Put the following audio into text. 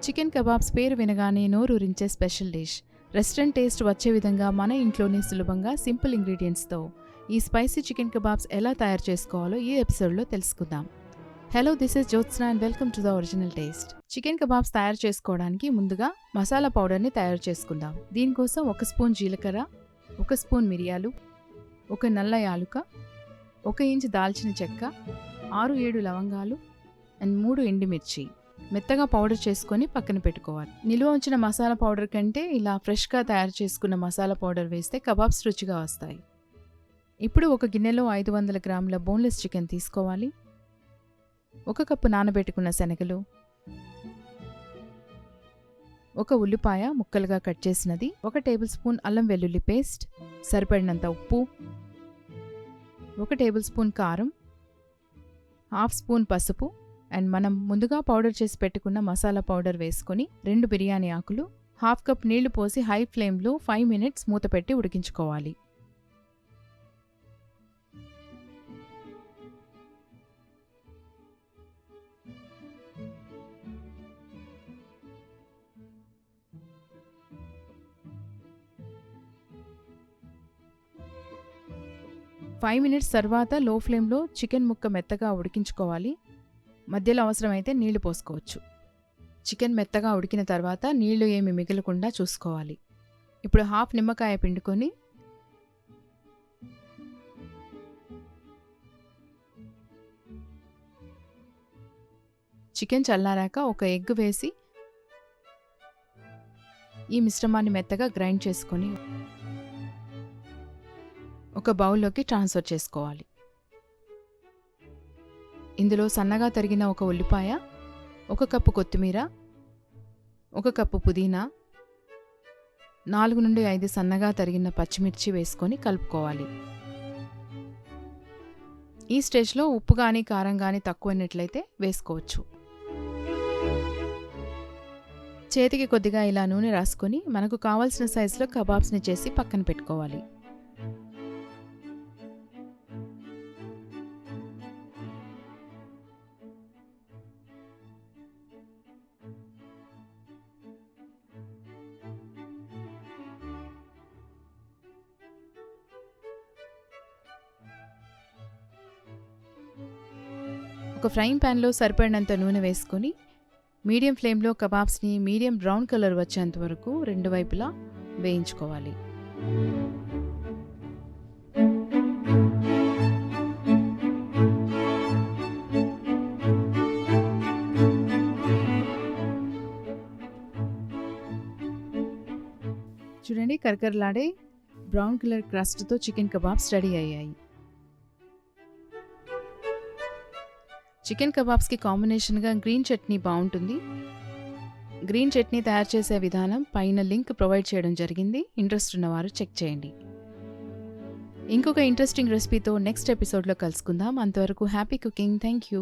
Chicken kebabs పేరు వినగానే నోరూరించే special dish. Restaurant taste వచ్చే విధంగా మన ఇంట్లోనే సులభంగా సింపుల్ ఇంగ్రీడియంట్స్తో ఈ స్పైసీ చికెన్ కబాబ్స్ ఎలా తయారు చేసుకోవాలో ఈ ఎపిసోడ్లో తెలుసుకుందాం. Hello, this is Jyotsna and welcome to the original taste. Chicken kebabs తయారు చేసుకోవడానికి ముందుగా మసాలా పౌడర్ని తయారు చేసుకుందాం. దీనికోసం 1 స్పూన్ జీలకర్ర, 1 స్పూన్ మిరియాలు, 1 నల్ల యాలుక, 1 ఇంచు దాల్చిన చెక్క, 6-7 లవంగాలు అండ్ 3 ఎండుమిర్చి మెత్తగా పౌడర్ చేసుకొని పక్కన పెట్టుకోవాలి. నిల్వ ఉంచిన మసాలా పౌడర్ కంటే ఇలా ఫ్రెష్గా తయారు చేసుకున్న మసాలా పౌడర్ వేస్తే కబాబ్స్ రుచిగా వస్తాయి. ఇప్పుడు ఒక గిన్నెలో 500 గ్రాముల బోన్లెస్ చికెన్ తీసుకోవాలి. 1 కప్పు నానబెట్టుకున్న శనగలు, 1 ఉల్లిపాయ ముక్కలుగా కట్ చేసినది, 1 టేబుల్ స్పూన్ అల్లం వెల్లుల్లి పేస్ట్, సరిపడినంత ఉప్పు, 1 టేబుల్ స్పూన్ కారం, 1/2 స్పూన్ పసుపు అండ్ మనం ముందుగా పౌడర్ చేసి పెట్టుకున్న మసాలా పౌడర్ వేసుకొని 2 బిర్యానీ ఆకులు, 1/2 కప్ నీళ్లు పోసి హై ఫ్లేమ్లో 5 మినిట్స్ మూత పెట్టి ఉడికించుకోవాలి. ఫైవ్ మినిట్స్ తర్వాత లో ఫ్లేమ్లో చికెన్ ముక్క మెత్తగా ఉడికించుకోవాలి. మధ్యలో అవసరమైతే నీళ్లు పోసుకోవచ్చు. చికెన్ మెత్తగా ఉడికిన తర్వాత నీళ్లు ఏమి మిగలకుండా చూసుకోవాలి. ఇప్పుడు 1/2 నిమ్మకాయ పిండుకొని చికెన్ చల్లారాక 1 ఎగ్ వేసి ఈ మిశ్రమాన్ని మెత్తగా గ్రైండ్ చేసుకొని ఒక బౌల్లోకి ట్రాన్స్ఫర్ చేసుకోవాలి. ఇందులో సన్నగా తరిగిన 1 ఉల్లిపాయ, 1 కప్పు కొత్తిమీర, 1 కప్పు పుదీనా, 4 నుండి 5 సన్నగా తరిగిన పచ్చిమిర్చి వేసుకొని కలుపుకోవాలి. ఈ స్టేజ్లో ఉప్పు కానీ కారం కానీ తక్కువైనట్లయితే వేసుకోవచ్చు. చేతికి కొద్దిగా ఇలా నూనె రాసుకొని మనకు కావాల్సిన సైజులో కబాబ్స్ని చేసి పక్కన పెట్టుకోవాలి. ఒక ఫ్రైయింగ్ ప్యాన్లో సరిపడినంత నూనె వేసుకొని మీడియం ఫ్లేమ్లో కబాబ్స్ని మీడియం బ్రౌన్ కలర్ వచ్చేంత వరకు 2 వైపులా వేయించుకోవాలి. చూడండి, కరకరలాడే బ్రౌన్ కలర్ క్రస్ట్తో చికెన్ కబాబ్స్ రెడీ అయ్యాయి. చికెన్ కబాబ్స్కి కాంబినేషన్గా గ్రీన్ చట్నీ బాగుంటుంది. గ్రీన్ చట్నీ తయారు చేసే విధానం పైన లింక్ ప్రొవైడ్ చేయడం జరిగింది. ఇంట్రెస్ట్ ఉన్నవారు చెక్ చేయండి. ఇంకొక ఇంట్రెస్టింగ్ రెసిపీతో నెక్స్ట్ ఎపిసోడ్లో కలుసుకుందాం. అంతవరకు హ్యాపీ కుకింగ్. Thank you.